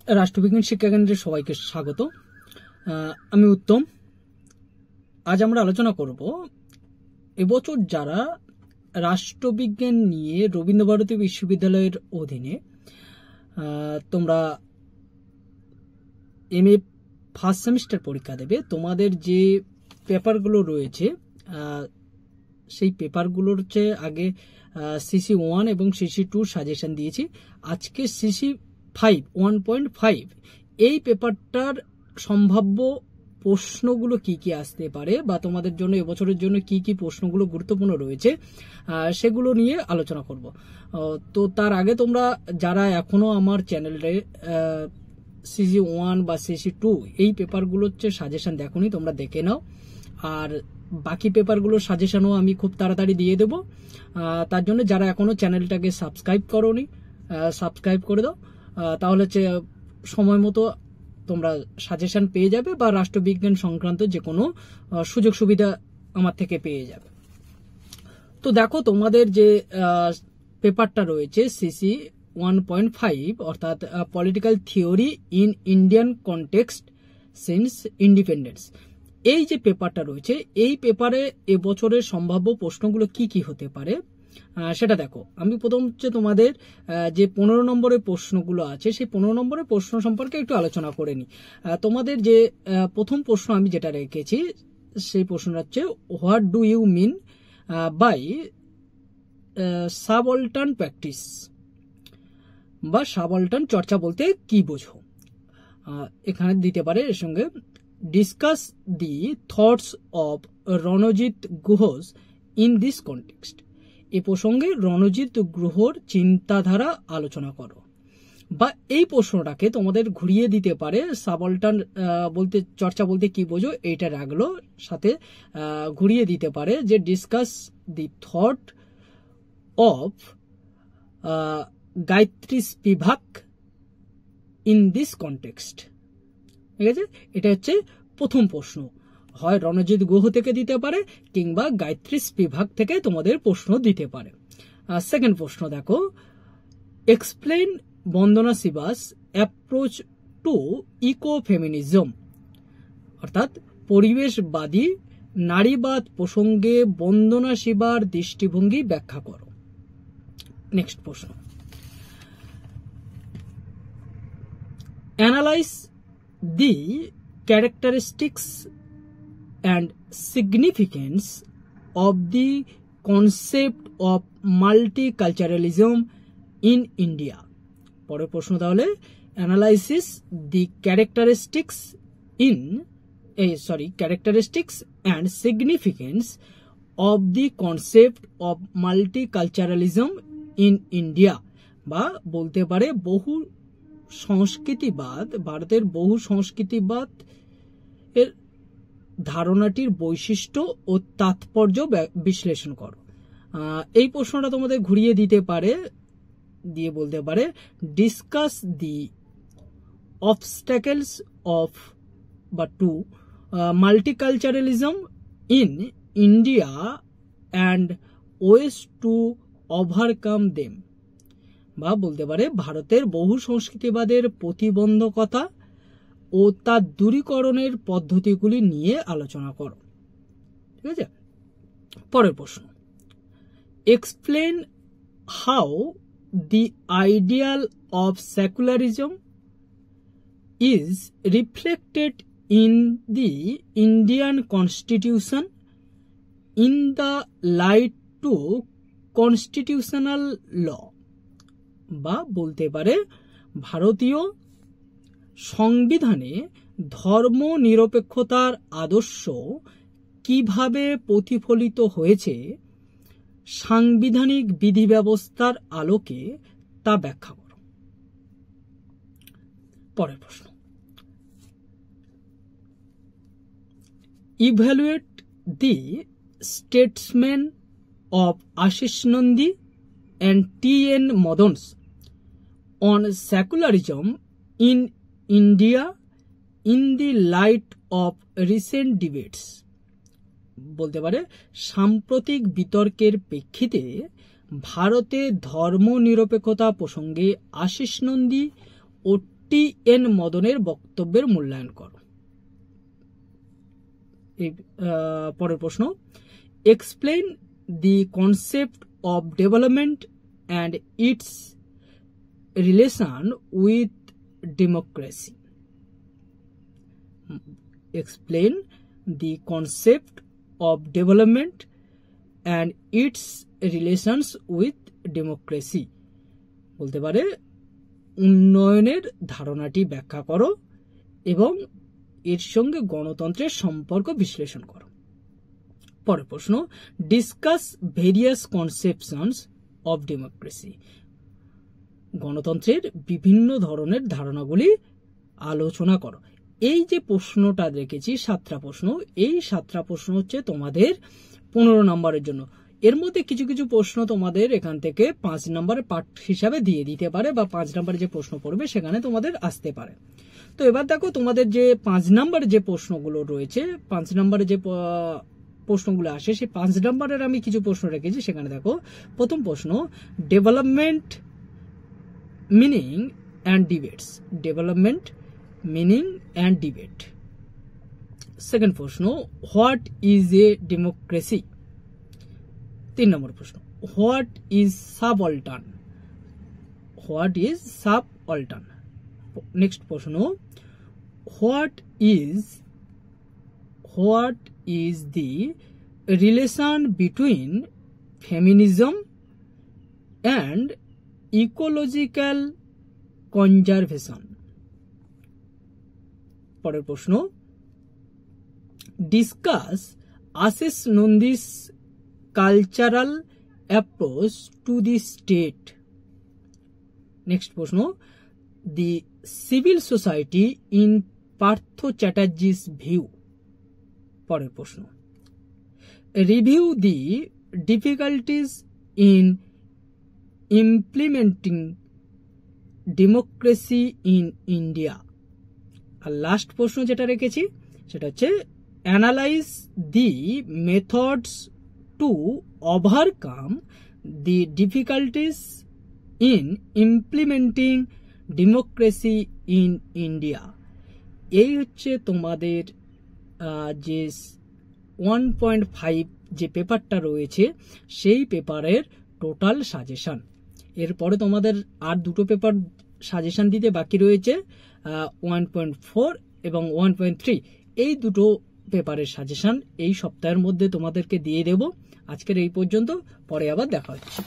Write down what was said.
রাষ্ট্রবিজ্ঞান শিক্ষা কেন্দ্রে সবাইকে স্বাগত। আমি উত্তম। আজ আমরা আলোচনা করব এবছর যারা রাষ্ট্রবিজ্ঞান নিয়ে রবীন্দ্রভারতী বিশ্ববিদ্যালয়ের অধীনে তোমরা এমএ ফার্স্ট সেমিস্টার পরীক্ষা দেবে, তোমাদের যে পেপারগুলো রয়েছে সেই পেপারগুলোর হচ্ছে আগে CC1 এবং CC2 সাজেশন দিয়েছি। আজকে CC5 1.5 এই পেপারটার সম্ভাব্য প্রশ্নগুলো কি কি আসতে পারে বা তোমাদের জন্য এবছরের জন্য কি কি প্রশ্নগুলো গুরুত্বপূর্ণ রয়েছে সেগুলো নিয়ে আলোচনা করব। তো তার আগে তোমরা যারা এখনো আমার চ্যানেলে CC1 বা CC2 এই পেপারগুলো হচ্ছে সাজেশন দেখোনি, তোমরা দেখে নাও। আর বাকি পেপারগুলোর সাজেশনও আমি খুব তাড়াতাড়ি দিয়ে দেবো। তার জন্য যারা এখনো চ্যানেলটাকে সাবস্ক্রাইব করোনি সাবস্ক্রাইব করে দাও, তাহলে হচ্ছে সময় মতো তোমরা সাজেশন পেয়ে যাবে বা রাষ্ট্রবিজ্ঞান সংক্রান্ত যে কোনো সুযোগ সুবিধা আমার থেকে পেয়ে যাবে। তো দেখো, তোমাদের যে পেপারটা রয়েছে CC 1.5 অর্থাৎ political theory in Indian context since independence, এই যে পেপারটা রয়েছে এই পেপারে এবছরের সম্ভাব্য প্রশ্নগুলো কি কি হতে পারে সেটা দেখো। আমি প্রথম হচ্ছে তোমাদের যে 15 নম্বরের প্রশ্নগুলো আছে সেই 15 নম্বরের প্রশ্ন সম্পর্কে একটু আলোচনা করে নিই। তোমাদের যে প্রথম প্রশ্ন আমি যেটা রেখেছি সেই প্রশ্নটা হচ্ছে what do you mean by subaltern practice বা সাবঅল্টার্ন চর্চা বলতে কি বোঝো। এখানে দিতে পারে এর সঙ্গে discuss the thoughts of Ranajit Guha's in this context, এ প্রসঙ্গে রণজিৎ গুহর চিন্তাধারা আলোচনা করো। বা এই প্রশ্নটাকে তোমাদের ঘুরিয়ে দিতে পারে সাবঅল্টার্ন বলতে চর্চা বলতে কি বোঝো এইটা রাখলো, সাথে ঘুরিয়ে দিতে পারে যে discuss the thought of Gayatri Spivak in this context. ঠিক আছে, এটা হচ্ছে প্রথম প্রশ্ন। হয় রণজিৎ গুহ থেকে দিতে পারে কিংবা গায়ত্রী স্পিভাক থেকে তোমাদের প্রশ্ন দিতে পারে। সেকেন্ড প্রশ্ন দেখো, এক্সপ্লেইন বন্দনা শিবাস অ্যাপ্রোচ টু ইকো ফেমিনিজম, অর্থাৎ পরিবেশবাদী নারীবাদ প্রসঙ্গে বন্দনা শিবার দৃষ্টিভঙ্গি ব্যাখ্যা করো। নেক্সট প্রশ্ন, analyse the characteristics and significance of the concept of multiculturalism in India. পরের প্রশ্ন তাহলে, analysis the characteristics and significance of the concept of multiculturalism in India, বা বলতে পারে বহু সংস্কৃতিবাদ, ভারতের বহু সংস্কৃতিবাদ এর ধারণাটির বৈশিষ্ট্য ও তাৎপর্য বিশ্লেষণ করো। এই প্রশ্নটা তোমাদের ঘুরিয়ে দিতে পারে, দিয়ে বলতে পারে ডিসকাস দি অবস্ট্যাকলস অফ বা to multiculturalism in India and ways to overcome them, বা বলতে পারে ভারতের বহু সংস্কৃতিবাদের প্রতিবন্ধকতা ও তার দূরীকরণের পদ্ধতিগুলি নিয়ে আলোচনা করো। ঠিক আছে, পরের প্রশ্ন, explain how the ideal of secularism is reflected in the Indian constitution in the light to constitutional law, বা বলতে পারে ভারতীয় সংবিধানে ধর্ম নিরপেক্ষতার আদর্শ কিভাবে প্রতিফলিত হয়েছে সাংবিধানিক বিধি ব্যবস্থার আলোকে তা ব্যাখ্যা করো। পরের প্রশ্ন, evaluate the statesman of Ashis Nandy and T.N. Modons on secularism in India in the light of recent debates, বলতে পারে সাম্প্রতিক বিতর্কের প্রেক্ষিতে ভারতে ধর্ম নিরপেক্ষতা প্রসঙ্গে আশিস নন্দী ও টি.এন. মদনের বক্তব্যের মূল্যায়ন করো। পরের প্রশ্ন, explain the concept of development and it's relation with democracy. Explain the concept of development and it's relations with democracy. বলতে পারে উন্নয়নের ধারণাটি ব্যাখ্যা করো এবং এর সঙ্গে গণতন্ত্রের সম্পর্ক বিশ্লেষণ করো। পরের প্রশ্ন, discuss various conceptions of democracy. গণতন্ত্রের বিভিন্ন ধরনের ধারণাগুলি আলোচনা করো। এই যে প্রশ্নটা দেখেছি 7টা প্রশ্ন, এই 7টা প্রশ্ন হচ্ছে তোমাদের 15 নম্বরের জন্য। এর মধ্যে কিছু কিছু প্রশ্ন তোমাদের এখান থেকে 5 নম্বরের পার্ট হিসাবে দিয়ে দিতে পারে, বা 5 নম্বরে যে প্রশ্ন পড়বে সেখানে তোমাদের আসতে পারে। তো এবার দেখো তোমাদের যে 5 নম্বরে যে প্রশ্নগুলো রয়েছে, 5 নম্বরে যে প্রশ্নগুলো আসে, সেই 5 নম্বরের আমি কিছু প্রশ্ন রেখেছি। সেখানে দেখো প্রথম প্রশ্ন, development meaning and debates. Development meaning and debate. Second প্রশ্ন, what is a democracy. 3 number প্রশ্ন, what is subaltern. What is subaltern. Next প্রশ্ন, what is the relation between feminism and ecological conservation. পরের প্রশ্ন, discuss Ashis Nandy's cultural approach to the state. Next প্রশ্ন, the civil society in Partha Chatterjee's view. পরের প্রশ্ন, review the difficulties in implementing democracy in India. আর last প্রশ্ন যেটা রেখেছি সেটা হচ্ছে analyse the methods to overcome the difficulties in implementing democracy in India. এই হচ্ছে তোমাদের যে 1.5 যে পেপারটা রয়েছে সেই পেপারের টোটাল সাজেশন। এরপরে তোমাদের আর 2টো পেপার সাজেশন দিতে বাকি রয়েছে, 1.4 এবং 1.3। এই 2টো পেপারের সাজেশন এই সপ্তাহের মধ্যে তোমাদেরকে দিয়ে দেব। আজকের এই পর্যন্ত, পরে আবার দেখা হচ্ছে।